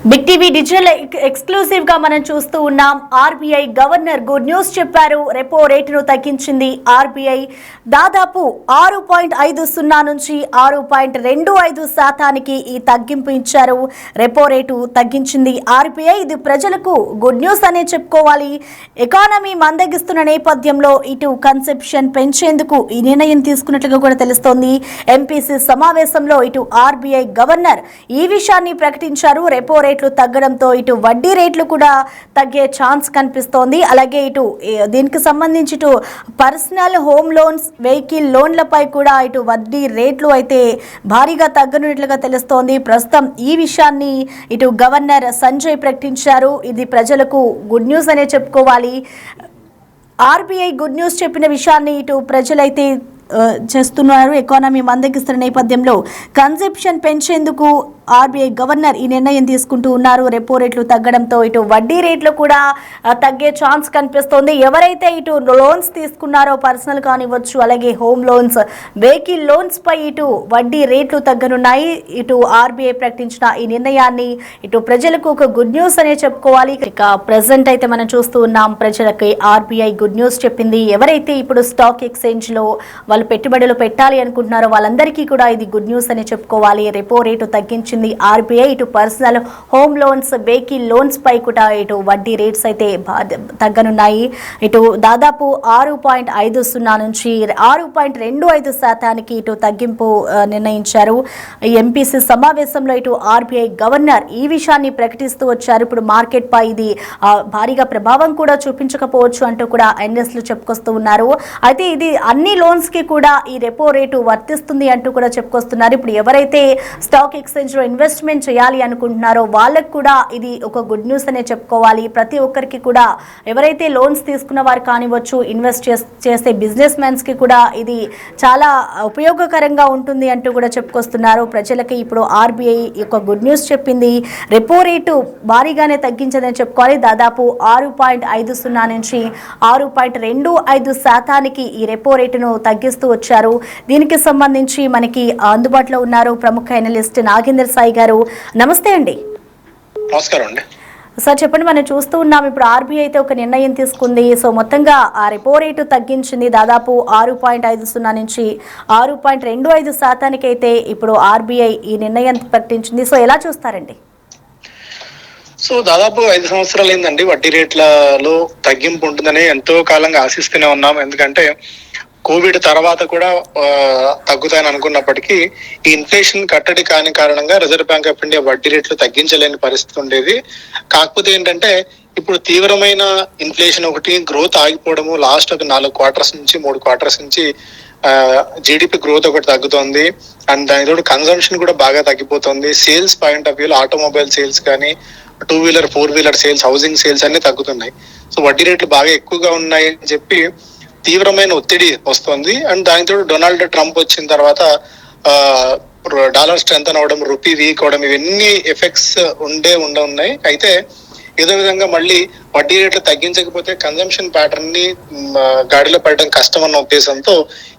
Big TV digital exclusive గా మనం చూస్తూ ఉన్నాం. ఆర్బీఐ గవర్నర్ గుడ్ న్యూస్ చెప్పారు. రెపో రేటును తగ్గించింది ఆర్బీఐ. దాదాపు 6.50 నుంచి 6.25% ఈ తగ్గింపు ఇచ్చారు. రెపో రేటు తగ్గించింది ఆర్బీఐ. ఇది ప్రజలకు గుడ్ న్యూస్ అనే చెప్పుకోవాలి. ఎకానమీ మందగిస్తున్న నేపథ్యంలో ఇటు కన్సెప్షన్ పెంచేందుకు ఈ నిర్ణయం తీసుకున్నట్లుగా కూడా తెలుస్తోంది. ఎంపీసీ సమావేశంలో ఇటు ఆర్బీఐ గవర్నర్ ఈ విషయాన్ని ప్రకటించారు. రెపో రేట్లు తగ్గడంతో ఇటు వడ్డీ రేట్లు కూడా తగ్గే ఛాన్స్ కనిపిస్తోంది. అలాగే ఇటు దీనికి సంబంధించి ఇటు పర్సనల్ హోమ్ లోన్స్, వెహికల్ లోన్లపై కూడా ఇటు వడ్డీ రేట్లు అయితే భారీగా తగ్గనున్నట్లుగా తెలుస్తోంది. ప్రస్తుతం ఈ విషయాన్ని ఇటు గవర్నర్ సంజయ్ ప్రకటించారు. ఇది ప్రజలకు గుడ్ న్యూస్ అనే చెప్పుకోవాలి. ఆర్బీఐ గుడ్ న్యూస్ చెప్పిన విషయాన్ని ఇటు ప్రజలైతే చేస్తున్నారు. ఎకానమీ మందగిస్తున్న నేపథ్యంలో కన్సెప్షన్ పెంచేందుకు ఆర్బీఐ గవర్నర్ ఈ నిర్ణయం తీసుకుంటూ ఉన్నారు. రెపో రేట్లు తగ్గడంతో ఇటు వడ్డీ రేట్లు కూడా తగ్గే ఛాన్స్ కనిపిస్తోంది. ఎవరైతే ఇటు లోన్స్ తీసుకున్నారో పర్సనల్ కానివ్వచ్చు, అలాగే హోమ్ లోన్స్, వెహికల్ లోన్స్ పై ఇటు వడ్డీ రేట్లు తగ్గనున్నాయి. ఇటు ఆర్బీఐ ప్రకటించిన ఈ నిర్ణయాన్ని ఇటు ప్రజలకు ఒక గుడ్ న్యూస్ అనే చెప్పుకోవాలి. ఇక ప్రెసెంట్ అయితే మనం చూస్తూ ఉన్నాం, ప్రజలకి ఆర్బీఐ గుడ్ న్యూస్ చెప్పింది. ఎవరైతే ఇప్పుడు స్టాక్ ఎక్స్చేంజ్ లో వాళ్ళు పెట్టుబడులు పెట్టాలి అనుకుంటున్నారో వాళ్ళందరికీ కూడా ఇది గుడ్ న్యూస్ అనే చెప్పుకోవాలి. రెపో రేటు తగ్గించింది ఆర్బీఐ. ఇటు personal home loans, vehicle loans పై కూడా ఇటు వడ్డీ రేట్స్ అయితే తగ్గనున్నాయి. ఇటు దాదాపు 6.50 నుంచి 6.25% ఇటు తగ్గింపు నిర్ణయించారు. ఎంపీసీ సమావేశంలో ఇటు ఆర్బీఐ గవర్నర్ ఈ విషయాన్ని ప్రకటిస్తూ వచ్చారు. ఇప్పుడు మార్కెట్ పై ఇది భారీగా ప్రభావం కూడా చూపించకపోవచ్చు అంటూ కూడా ఎన్ఎస్లు చెప్పుకొస్తూ ఉన్నారు. అయితే ఇది అన్ని లోన్స్ కి కూడా ఈ రెపో రేటు వర్తిస్తుంది అంటూ కూడా చెప్పుకొస్తున్నారు. ఇప్పుడు ఎవరైతే స్టాక్ ఎక్స్చేంజ్ లో ఇన్వెస్ట్మెంట్ చేయాలి అనుకుంటున్నారో వాళ్ళకు కూడా ఇది ఒక గుడ్ న్యూస్ అనే చెప్పుకోవాలి. ప్రతి ఒక్కరికి కూడా ఎవరైతే లోన్స్ తీసుకున్న వారు కానివచ్చు, ఇన్వెస్ట్ చేసే బిజినెస్ మెన్స్ కి కూడా ఇది చాలా ఉపయోగకరంగా ఉంటుంది అంటూ కూడా చెప్పుకొస్తున్నారు. ప్రజలకి ఇప్పుడు ఆర్బీఐ ఒక గుడ్ న్యూస్ చెప్పింది. రెపో రేటు భారీగానే తగ్గించదని చెప్పుకోవాలి. దాదాపు 6.50 నుంచి 6.25% ఈ రెపో రేటును తగ్గిస్తూ వచ్చారు. దీనికి సంబంధించి మనకి అందుబాటులో ఉన్నారు ప్రముఖ ఎనలిస్ట్ నాగేందర్ సాయి గారు. నమస్తే అండి. నమస్కారం అండి. సార్ చెప్పండి, మనం చూస్తూ ఉన్నాం ఇప్పుడు ఆర్బీఐ అయితే ఒక నిర్ణయం తీసుకుంది. సో మొత్తంగా ఆ రెపో రేటు తగ్గించింది. దాదాపు 6.50 నుంచి 6.25% అయితే ఇప్పుడు ఆర్బీఐ ఈ నిర్ణయం ప్రకటించింది. సో ఎలా చూస్తారండి? సో దాదాపు 5 సంవత్సరాలు అయిందండి వడ్డీ రేట్లలో తగ్గింపు ఉంటుందని ఎంతో కాలంగా ఆశిస్తూనే ఉన్నాం. ఎందుకంటే కోవిడ్ తర్వాత కూడా తగ్గుతాయని అనుకున్నప్పటికీ ఈ ఇన్ఫ్లేషన్ కట్టడి కాని కారణంగా రిజర్వ్ బ్యాంక్ ఆఫ్ ఇండియా వడ్డీ రేట్లు తగ్గించలేని పరిస్థితి ఉండేది. కాకపోతే ఏంటంటే ఇప్పుడు తీవ్రమైన ఇన్ఫ్లేషన్ ఒకటి, గ్రోత్ ఆగిపోవడము, లాస్ట్ ఒక 4 క్వార్టర్స్ నుంచి 3 క్వార్టర్స్ నుంచి జీడిపి గ్రోత్ ఒకటి తగ్గుతోంది. అండ్ దానితో కన్సంప్షన్ కూడా బాగా తగ్గిపోతుంది. సేల్స్ పాయింట్ ఆఫ్ వ్యూలో ఆటోమొబైల్ సేల్స్ కానీ, 2 wheeler 4 wheeler sales, housing sales అన్ని తగ్గుతున్నాయి. సో వడ్డీ రేట్లు బాగా ఎక్కువగా ఉన్నాయి అని చెప్పి తీవ్రమైన ఒత్తిడి వస్తుంది. అండ్ దానితో డొనాల్డ్ ట్రంప్ వచ్చిన తర్వాత డాలర్ స్ట్రెంత్ అవ్వడం, రూపీ వీక్ అవడం, ఇవన్నీ ఎఫెక్ట్స్ ఉన్నాయి. అయితే ఏదో విధంగా మళ్ళీ వడ్డీ రేట్లు తగ్గించకపోతే కన్జంప్షన్ ప్యాటర్న్ ని గాడిలో పడడం కష్టం అన్న ఉద్దేశంతో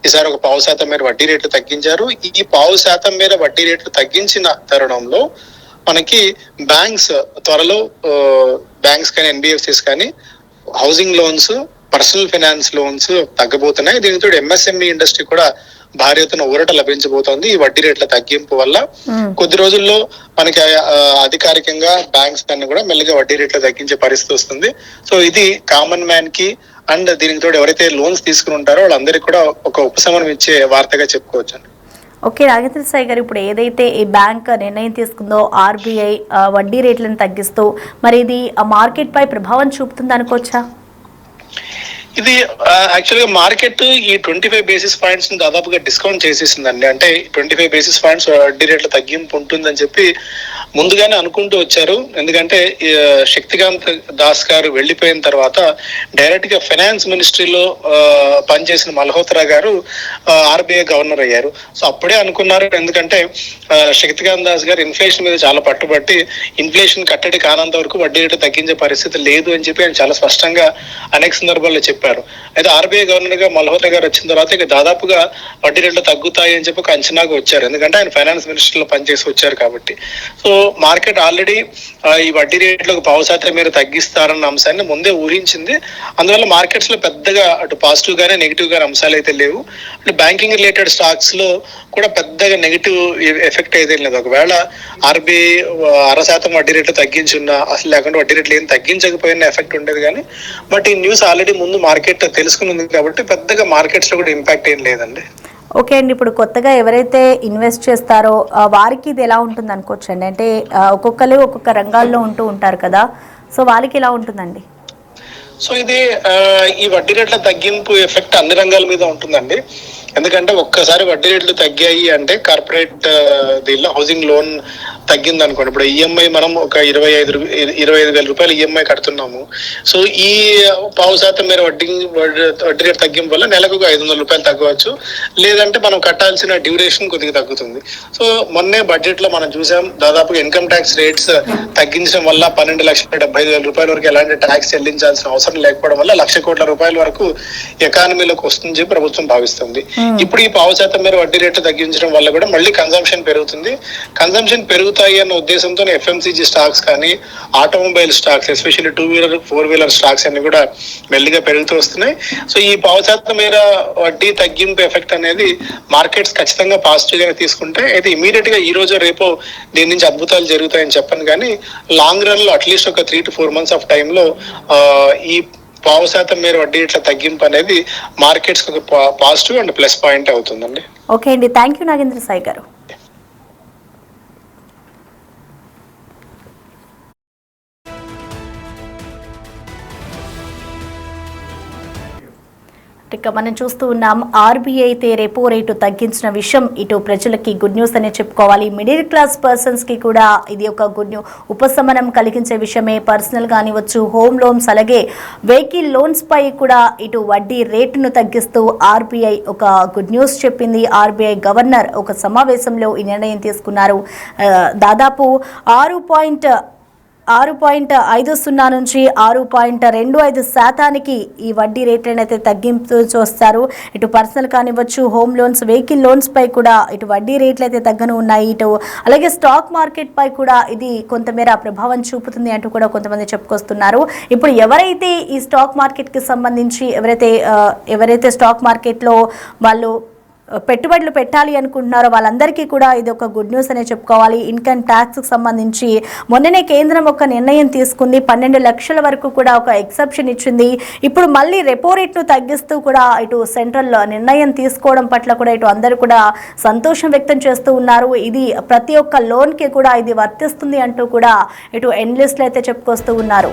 ఈసారి ఒక 0.5% మేర వడ్డీ రేట్లు తగ్గించారు. ఈ 0.5% మేర వడ్డీ రేట్లు తగ్గించిన తరుణంలో మనకి బ్యాంక్స్ త్వరలో బ్యాంక్స్ కానీ, ఎన్బిఎఫ్సిస్ కానీ housing loans, personal finance loans తగ్గబోతున్నాయి. దీనితో ఎంఎస్ఎంఈ ఇండస్ట్రీ కూడా భారీ ఎత్తున ఊరట లభించబోతోంది ఈ వడ్డీ రేట్ల తగ్గింపు వల్ల. కొద్ది రోజుల్లో మనకి అధికారికంగా బ్యాంక్స్ అన్ని కూడా మెల్లిగా వడ్డీ రేట్లు తగ్గించే పరిస్థితి వస్తుంది. సో ఇది కామన్ మ్యాన్ కి అండ్ దీనికి తోడు ఎవరైతే లోన్స్ తీసుకుని ఉంటారో వాళ్ళందరికీ కూడా ఒక ఉపశమనం ఇచ్చే వార్తగా చెప్పుకోవచ్చు. ఓకే నాగేంద్ర సాయి గారు, ఇప్పుడు ఏదైతే ఈ బ్యాంక్ నిర్ణయం తీసుకుందో ఆర్బీఐ వడ్డీ రేట్లను తగ్గిస్తూ, మరి ఇది మార్కెట్ పై ప్రభావం చూపుతుంది అనుకోవచ్చా? ఇది యాక్చువల్గా మార్కెట్ ఈ 25 బేసిస్ పాయింట్స్ ని దాదాపుగా డిస్కౌంట్ చేసేసిందండి. అంటే 25 బేసిస్ పాయింట్స్ వడ్డీ రేట్ల తగ్గింపు ఉంటుందని చెప్పి ముందుగానే అనుకుంటూ వచ్చారు. ఎందుకంటే శక్తికాంత్ దాస్ గారు వెళ్లిపోయిన తర్వాత డైరెక్ట్ గా ఫైనాన్స్ మినిస్ట్రీలో పనిచేసిన మల్హోత్రా గారు ఆర్బీఐ గవర్నర్ అయ్యారు. సో అప్పుడే అనుకున్నారు, ఎందుకంటే శక్తికాంత్ దాస్ గారు ఇన్ఫ్లేషన్ మీద చాలా పట్టుబట్టి ఇన్ఫ్లేషన్ కట్టడి కానంత వరకు వడ్డీ రేట్లు తగ్గించే పరిస్థితి లేదు అని చెప్పి ఆయన చాలా స్పష్టంగా అనేక సందర్భాల్లో చెప్పారు. చెప్పారు. అయితే ఆర్బీఐ గవర్నర్ గా మల్హోత్రా గారు వచ్చిన తర్వాత ఇక దాదాపుగా వడ్డీ రేట్లు తగ్గుతాయి అని చెప్పి ఒక అంచనాకు వచ్చారు. ఎందుకంటే ఆయన ఫైనాన్స్ మినిస్టర్ లో పనిచేసి వచ్చారు కాబట్టి. సో మార్కెట్ ఆల్రెడీ ఈ వడ్డీ రేట్లకు 0.5% మీరు తగ్గిస్తారన్న అంశాన్ని ముందే ఊహించింది. అందువల్ల మార్కెట్స్ లో పెద్దగా అటు పాజిటివ్ గానే నెగిటివ్ గానే అంశాలు అయితే లేవు. అంటే బ్యాంకింగ్ రిలేటెడ్ స్టాక్స్ లో కూడా పెద్దగా నెగిటివ్ ఎఫెక్ట్ అయితే లేదు. ఒకవేళ ఆర్బీఐ 0.5% వడ్డీ రేట్లు తగ్గించున్నా, అసలు లేకుండా వడ్డీ రేట్లు ఏం తగ్గించకపోయినా ఎఫెక్ట్ ఉండేది కానీ, బట్ ఈ న్యూస్ ఆల్రెడీ ముందు మార్కెట్ తెలుసుకుని కాబట్టి పెద్దగా మార్కెట్స్ లో కూడా ఇంపాక్ట్ ఏం లేదండి. ఓకే అండి, ఇప్పుడు కొత్తగా ఎవరైతే ఇన్వెస్ట్ చేస్తారో వారికి ఇది ఎలా ఉంటుంది అనుకోవచ్చు అండి? అంటే ఒక్కొక్కరు ఒక్కొక్క రంగాల్లో ఉంటూ ఉంటారు కదా, సో వాళ్ళకి ఎలా ఉంటుందండి? సో ఇది ఈ వడ్డీ రేట్ల తగ్గింపు ఎఫెక్ట్ అన్ని రంగాల మీద ఉంటుందండి. ఎందుకంటే ఒక్కసారి వడ్డీ రేట్లు తగ్గాయి అంటే కార్పొరేట్ దీనిలో హౌసింగ్ లోన్ తగ్గింది అనుకోండి, ఇప్పుడు ఈఎంఐ మనం ఒక 25,000 రూపాయలు ఈఎంఐ కడుతున్నాము. సో ఈ 0.5% మీరు వడ్డీ రేట్ తగ్గింపు వల్ల నెలకు 500 రూపాయలు తగ్గవచ్చు. లేదంటే మనం కట్టాల్సిన డ్యూరేషన్ కొద్దిగా తగ్గుతుంది. సో మొన్నే బడ్జెట్ లో మనం చూసాం, దాదాపుగా ఇన్కమ్ ట్యాక్స్ రేట్స్ తగ్గించడం వల్ల 12,75,000 రూపాయల వరకు ఎలాంటి ట్యాక్స్ చెల్లించాల్సిన అవసరం లేకపోవడం వల్ల 1,00,000 కోట్ల రూపాయల వరకు ఎకానమీలోకి వస్తుందని చెప్పి ప్రభుత్వం భావిస్తుంది. ఇప్పుడు ఈ 0.5% మీరు వడ్డీ రేట్లు తగ్గించడం వల్ల కూడా మళ్ళీ కన్సంప్షన్ పెరుగుతుంది. కన్సంప్షన్ పెరుగుతాయి అన్న ఉద్దేశంతో ఎఫ్ఎంసీజీ స్టాక్స్ కానీ, ఆటోమొబైల్ స్టాక్స్, ఎస్పెషల్లీ 2-వీలర్ 4-వీలర్ స్టాక్స్ అన్ని కూడా మెల్లిగా పెరుగుతూ వస్తున్నాయి. సో ఈ 0.5% మేర వడ్డీ తగ్గింపు ఎఫెక్ట్ అనేది మార్కెట్స్ ఖచ్చితంగా పాజిటివ్ గానే తీసుకుంటే, అయితే ఇమీడియట్ గా ఈ రోజు రేపు దీని నుంచి అద్భుతాలు జరుగుతాయని చెప్పను కానీ, లాంగ్ రన్ లో అట్లీస్ట్ ఒక 3 to 4 months ఆఫ్ టైంలో ఈ 0.5% మేర వడ్డీ రేట్ల తగ్గింపు అనేది మార్కెట్స్ ఒక పాజిటివ్ అండ్ ప్లస్ పాయింట్ అవుతుందండి. ఓకే అండి, థ్యాంక్ యూ నాగేంద్ర సాయి గారు. ఇక మనం చూస్తూ ఉన్నాం, ఆర్బీఐ అయితే రెపో రేటు తగ్గించిన విషయం ఇటు ప్రజలకి గుడ్ న్యూస్ అనే చెప్పుకోవాలి. మిడిల్ క్లాస్ పర్సన్స్ కి కూడా ఇది ఒక గుడ్ ఉపశమనం కలిగించే విషయమే. పర్సనల్ కానివచ్చు, హోమ్ లోన్స్, అలాగే వెహికల్ లోన్స్ పై కూడా ఇటు వడ్డీ రేటును తగ్గిస్తూ ఆర్బీఐ ఒక గుడ్ న్యూస్ చెప్పింది. ఆర్బీఐ గవర్నర్ ఒక సమావేశంలో ఈ నిర్ణయం తీసుకున్నారు. దాదాపు 6.50 నుంచి 6.25% ఈ వడ్డీ రేట్లను అయితే తగ్గింపు చూస్తారు. ఇటు పర్సనల్ కానివ్వచ్చు, హోమ్ లోన్స్, వెహికల్ లోన్స్ పై కూడా ఇటు వడ్డీ రేట్లు అయితే తగ్గను ఉన్నాయి. ఇటు అలాగే స్టాక్ మార్కెట్ పై కూడా ఇది కొంతమేర ప్రభావం చూపుతుంది అంటూ కూడా కొంతమంది చెప్పుకొస్తున్నారు. ఇప్పుడు ఎవరైతే ఈ స్టాక్ మార్కెట్కి సంబంధించి ఎవరైతే స్టాక్ మార్కెట్లో వాళ్ళు పెట్టుబడులు పెట్టాలి అనుకుంటున్నారో వాళ్ళందరికీ కూడా ఇది ఒక గుడ్ న్యూస్ అనే చెప్పుకోవాలి. ఇన్కమ్ ట్యాక్స్కి సంబంధించి మొన్ననే కేంద్రం ఒక నిర్ణయం తీసుకుంది. 12 లక్షల వరకు కూడా ఒక ఎక్సెప్షన్ ఇచ్చింది. ఇప్పుడు మళ్ళీ రెపో రేట్ను తగ్గిస్తూ కూడా ఇటు సెంట్రల్ నిర్ణయం తీసుకోవడం పట్ల కూడా ఇటు అందరూ కూడా సంతోషం వ్యక్తం చేస్తూ ఉన్నారు. ఇది ప్రతి ఒక్క లోన్కి కూడా ఇది వర్తిస్తుంది అంటూ కూడా ఇటు ఎనలిస్టులు అయితే చెప్పుకొస్తూ ఉన్నారు.